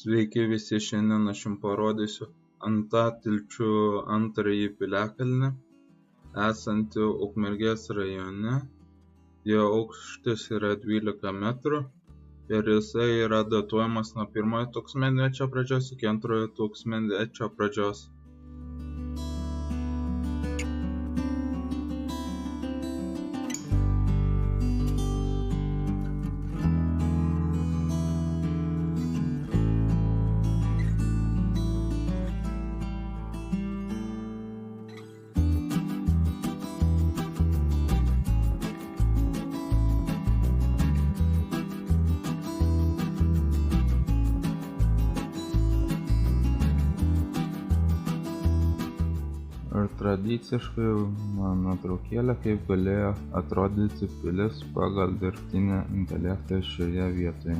Sveiki visi, šiandien aš jums parodysiu Antatilčių antrąjį piliakalnį, esantį Ukmergės rajone. Jo aukštis yra 12 metrų ir jisai yra datuojamas nuo 1 tūkstantmečio pradžios iki 2 tūkstantmečio pradžios. Ir tradiciškai nuotraukėlė, kaip galėjo atrodyti pilis pagal dirbtinį intelektą šioje vietoje.